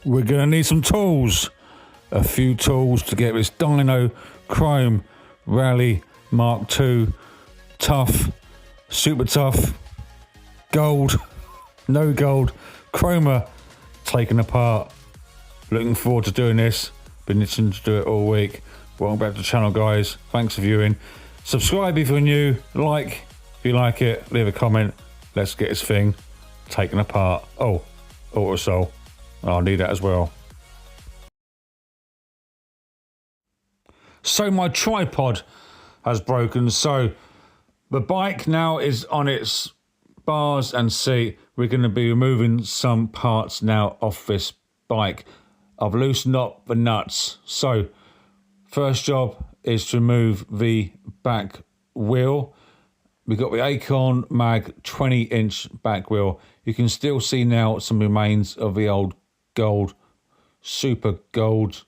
we're going to need some tools. A few tools to get this Dyno Chrome Raleigh Mark II tough, super tough, gold, no gold, chroma taken apart. Looking forward to doing this. Been itching to do it all week. Welcome back to the channel, guys. Thanks for viewing. Subscribe if you're new. Like if you like it. Leave a comment. Let's get this thing taken apart. Oh, autosol. I'll need that as well. So my tripod has broken. So the bike now is on its bars and seat. We're going to be removing some parts now off this bike. I've loosened up the nuts. So first job is to remove the back wheel. We've got the Acorn Mag 20-inch back wheel. You can still see now some remains of the old gold, super gold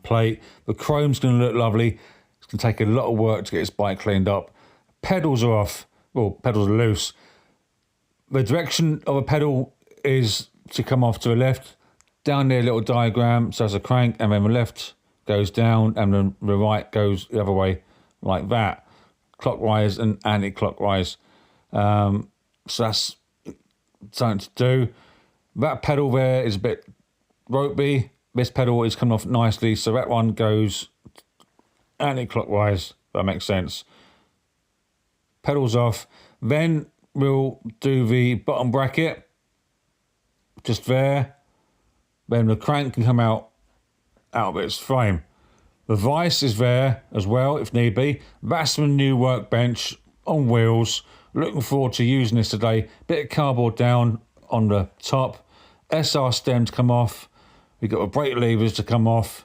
plate. The chrome's going to look lovely. It's going to take a lot of work to get this bike cleaned up. Pedals are off. Well, pedals are loose. The direction of a pedal is to come off to the left. Down there, little diagram, so it's a crank, and then the left goes down, and then the right goes the other way, like that. Clockwise and anti-clockwise. So that's something to do. That pedal there is a bit ropey. This pedal is coming off nicely, so that one goes anti-clockwise. That makes sense. Pedals off. Then we'll do the bottom bracket, just there. Then the crank can come out of its frame. The vise is there as well, if need be. That's the new workbench on wheels. Looking forward to using this today. Bit of cardboard down on the top. SR stem to come off. We've got the brake levers to come off.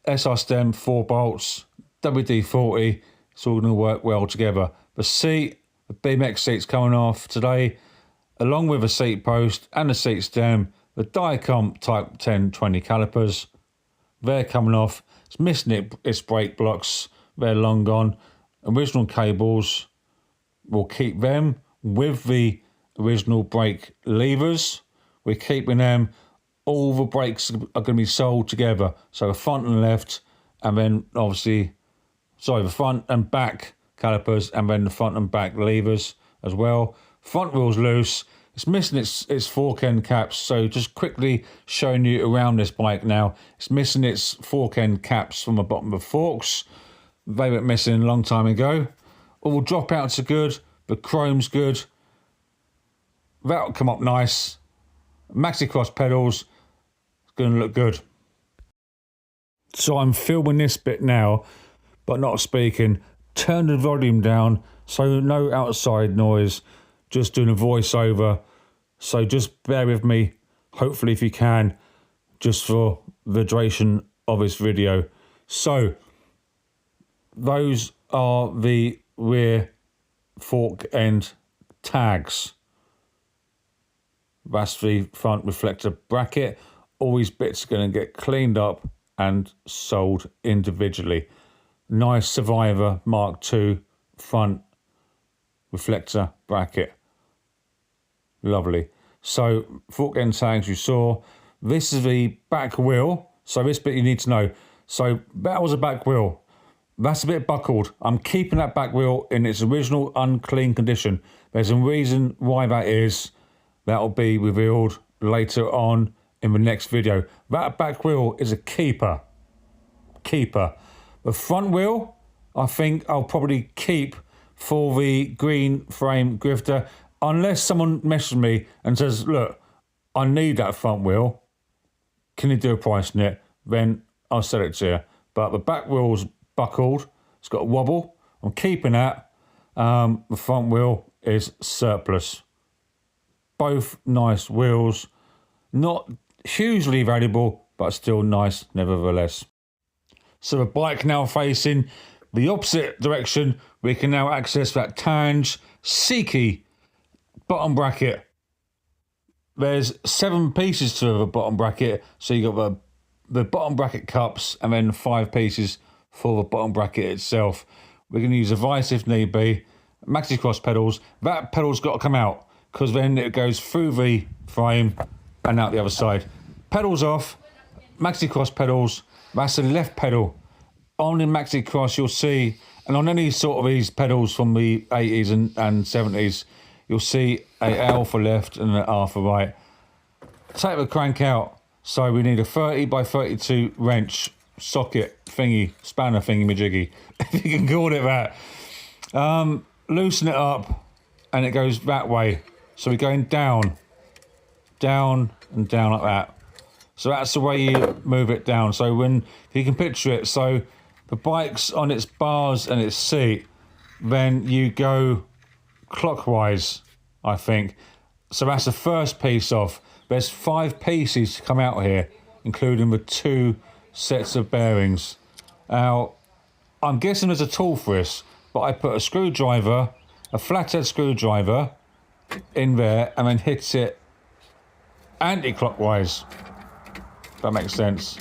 SR stem, 4 bolts. WD-40. It's all going to work well together. The seat, the BMX seat's coming off today, along with the seat post and the seat stem. The Diacomp Type 1020 calipers, they're coming off. It's missing its brake blocks. They're long gone. Original cables, we'll keep them with the original brake levers. We're keeping them. All the brakes are going to be sold together. So the front and left, and then obviously, the front and back calipers, and then the front and back levers as well. Front wheel's loose. It's missing its fork end caps, so just quickly showing you around this bike now. It's missing its fork end caps from the bottom of the forks. They went missing a long time ago. All dropouts are good. The chrome's good. That'll come up nice. Maxi cross pedals. It's going to look good. So I'm filming this bit now, but not speaking. Turn the volume down, so no outside noise. Just doing a voiceover, so just bear with me, hopefully if you can, just for the duration of this video. So, those are the rear fork end tags. That's the front reflector bracket. All these bits are going to get cleaned up and sold individually. Nice Survivor Mark II front reflector bracket. Lovely. So fork end tags you saw. This is the back wheel. So this bit you need to know. So that was a back wheel. That's a bit buckled. I'm keeping that back wheel in its original unclean condition. There's a reason why that is. That'll be revealed later on in the next video. That back wheel is a keeper. Keeper. The front wheel, I think I'll probably keep for the green frame grifter, unless someone messages me and says, look, I need that front wheel. Can you do a price on it? Then I'll sell it to you. But the back wheel's buckled. It's got a wobble. I'm keeping that. The front wheel is surplus. Both nice wheels. Not hugely valuable, but still nice nevertheless. So the bike now facing the opposite direction. We can now access that Tange Seiki bottom bracket. There's 7 pieces to the bottom bracket. So you got the bottom bracket cups and then 5 pieces for the bottom bracket itself. We're going to use a vise if need be. Maxi cross pedals. That pedal's got to come out because then it goes through the frame and out the other side. pedals off, maxi cross pedals, that's the left pedal. On the maxi cross you'll see, and on any sort of these pedals from the 80s and 70s, you'll see a L for left and an R for right. Take the crank out, so we need a 30 by 32 wrench socket thingy, spanner thingy majiggy, if you can call it that. Loosen it up and it goes that way. So we're going down, down and down like that. So that's the way you move it down. So when, if you can picture it, so the bike's on its bars and its seat, then you go clockwise, I think. So that's the first piece off. There's 5 pieces to come out here, including the 2 sets of bearings. Now, I'm guessing there's a tool for this, but I put a screwdriver, a flathead screwdriver in there and then hit it anti-clockwise. That makes sense.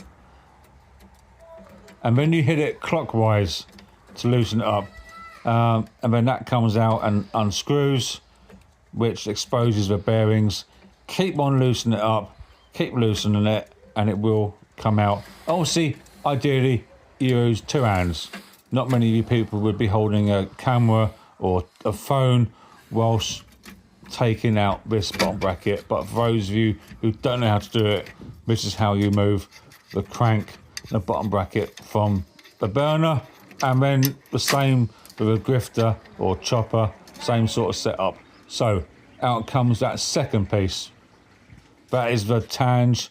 And then you hit it clockwise to loosen it up. And then that comes out and unscrews, which exposes the bearings. Keep on loosening it up, keep loosening it, and it will come out. Obviously, ideally, you use 2 hands. Not many of you people would be holding a camera or a phone whilst taking out this bottom bracket, but for those of you who don't know how to do it, this is how you move the crank, the bottom bracket from the burner, and then the same with a grifter or chopper, same sort of setup. So out comes that second piece. That is the Tange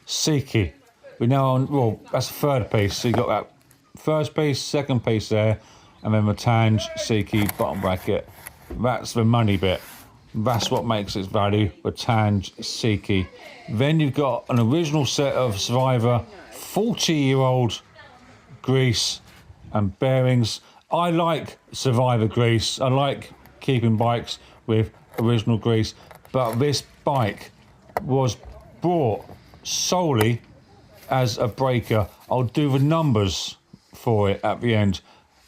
Seiki. We're now on, well, that's the third piece. So you got that first piece, second piece there, and then the Tange Seiki bottom bracket. That's the money bit. That's what makes its value, the Tange Seiki. Then you've got an original set of Survivor 40-year-old grease and bearings. I like Survivor grease. I like keeping bikes with original grease, but this bike was brought solely as a breaker. I'll do the numbers for it at the end.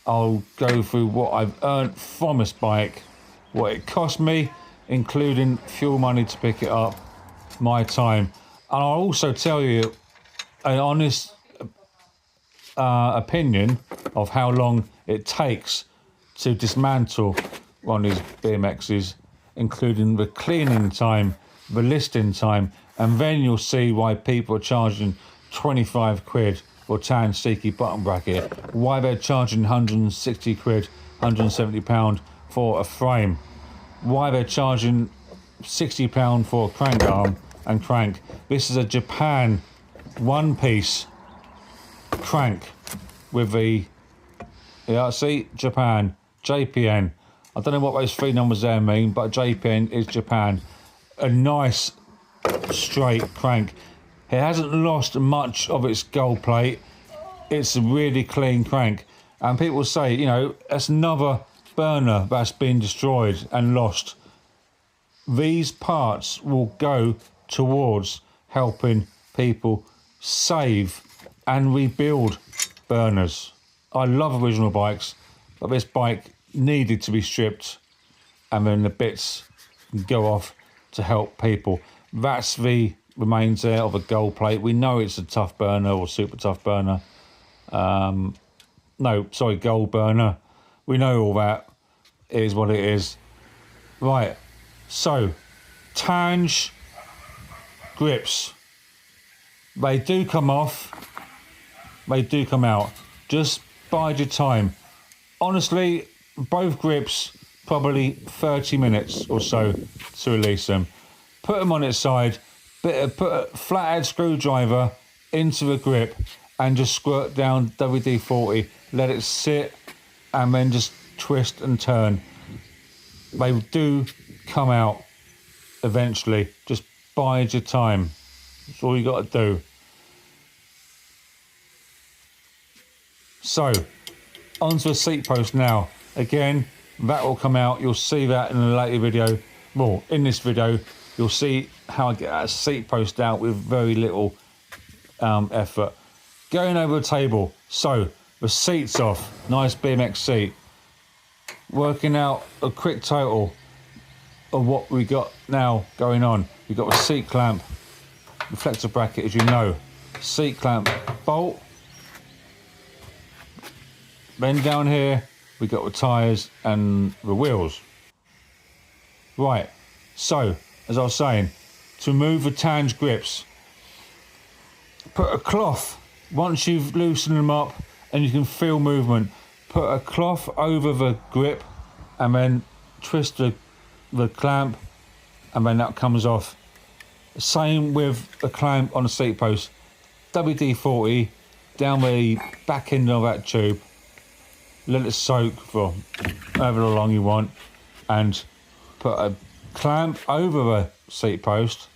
I'll go through what I've earned from this bike, what it cost me, including fuel money to pick it up, my time. And I'll also tell you an honest opinion of how long it takes to dismantle one of these BMXs, including the cleaning time, the listing time, and then you'll see why people are charging 25 quid for Tange Seiki bottom bracket, why they're charging 160 quid, 170 pound for a frame, why they're charging 60 pound for a crank arm and crank. This is a Japan one-piece crank with the, yeah, see, Japan, JPN. I don't know what those 3 numbers there mean, but JPN is Japan. A nice straight crank. It hasn't lost much of its gold plate. It's a really clean crank. And people say, you know, that's another burner that's been destroyed and lost. These parts will go towards helping people save and rebuild burners. I love original bikes, but this bike needed to be stripped and then the bits go off to help people. That's the remains there of a gold plate. We know it's a tough burner or super tough burner. No, sorry, gold burner. We know all that. It is what it is. Right, so Tange grips. They do come off. They do come out. Just bide your time. Honestly, both grips, probably 30 minutes or so to release them. Put them on its side, put a flathead screwdriver into the grip and just squirt down WD-40. Let it sit and then just twist and turn. They do come out eventually. Just bide your time. That's all you got to do. So, onto the seat post now. Again, that will come out. You'll see that in a later video. Well, in this video, you'll see how I get that seat post out with very little effort. Going over the table. So, the seat's off. Nice BMX seat. Working out a quick total of what we got now going on. We've got a seat clamp reflector bracket, as you know, seat clamp bolt. Then down here we got the tyres and the wheels. Right, so as I was saying, to remove the tange grips, put a cloth, once you've loosened them up and you can feel movement, put a cloth over the grip and then twist the clamp, and then that comes off. Same with the clamp on the seat post. WD-40 down the back end of that tube, let it soak for however long you want, and put a clamp over the seat post,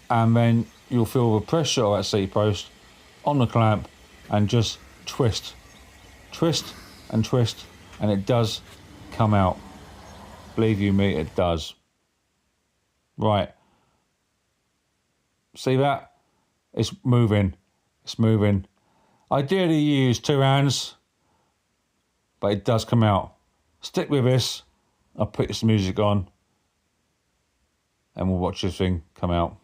and then you'll feel the pressure of that seat post on the clamp, and just twist and twist, and it does come out. Believe you me, it does. Right, see that? It's moving, it's moving. Ideally you use 2 hands, but it does come out. Stick with this. I'll put this music on and we'll watch this thing come out.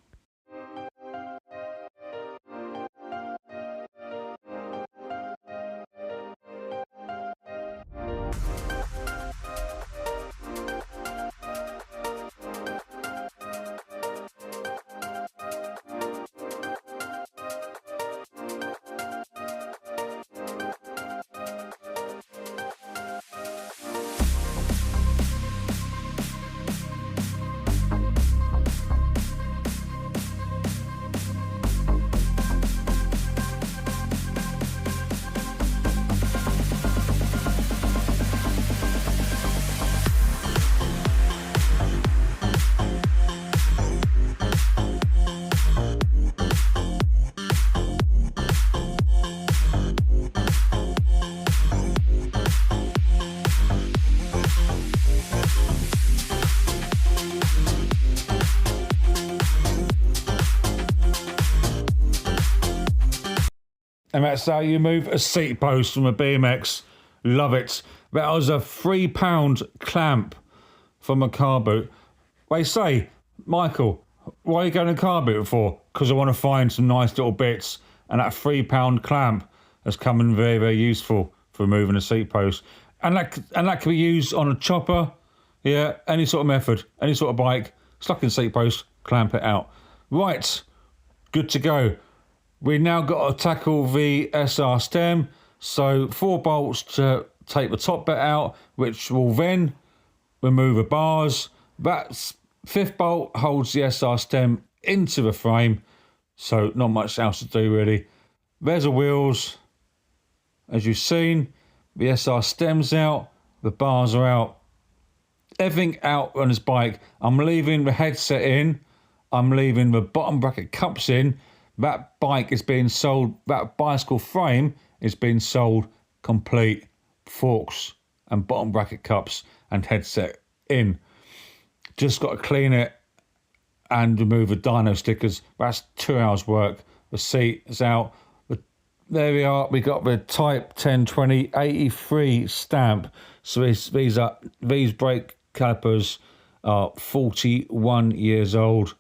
And that's how you move a seat post from a BMX. Love it. That was a £3 clamp from a car boot. They say, Michael, why are you going to car boot for? Because I want to find some nice little bits. And that £3 clamp has come in very, very useful for removing a seat post. And that can be used on a chopper. Yeah, any sort of method, any sort of bike. Stuck in seat post, clamp it out. Right, good to go. We now got to tackle the SR stem. So 4 bolts to take the top bit out, which will then remove the bars. That 5th bolt holds the SR stem into the frame. So not much else to do really. There's the wheels. As you've seen, the SR stem's out, the bars are out. Everything out on this bike. I'm leaving the headset in. I'm leaving the bottom bracket cups in. That bike is being sold, that bicycle frame is being sold complete, forks and bottom bracket cups and headset in. Just got to clean it and remove the dyno stickers. That's 2 hours work. The seat is out. There we are. We got the Type 1020 83 stamp. So these brake calipers are 41 years old.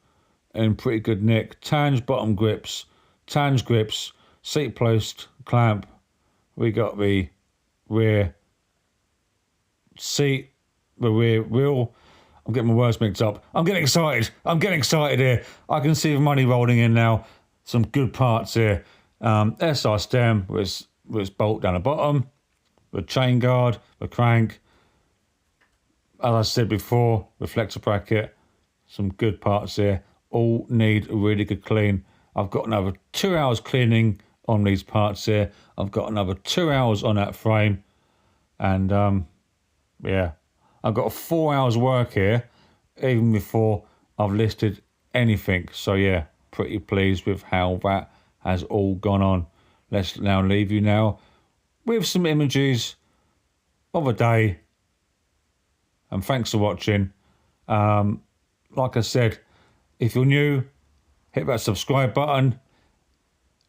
In pretty good nick. Tange bottom grips, tange grips, seat post clamp. We got the rear seat, the rear wheel. I'm getting my words mixed up. I'm getting excited. I'm getting excited here. I can see the money rolling in now. Some good parts here. SR stem with its bolt down the bottom, the chain guard, the crank. As I said before, reflector bracket. Some good parts here. All need a really good clean. I've got another 2 hours cleaning on these parts here. I've got another 2 hours on that frame. And yeah, I've got 4 hours work here, even before I've listed anything. So yeah, pretty pleased with how that has all gone on. Let's now leave you now with some images of a day. And thanks for watching. Like I said, if you're new, hit that subscribe button.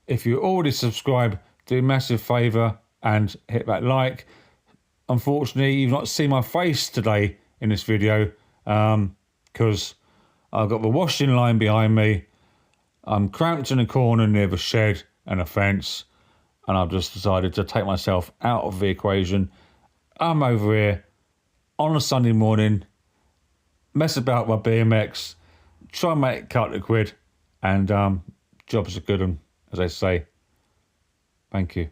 If you're already subscribed, do a massive favour and hit that like. Unfortunately, you've not seen my face today in this video because I've got the washing line behind me. I'm cramped in a corner near the shed and a fence, and I've just decided to take myself out of the equation. I'm over here on a Sunday morning, mess about with my BMX, try and make a couple of quid, and jobs are good, as they say. Thank you.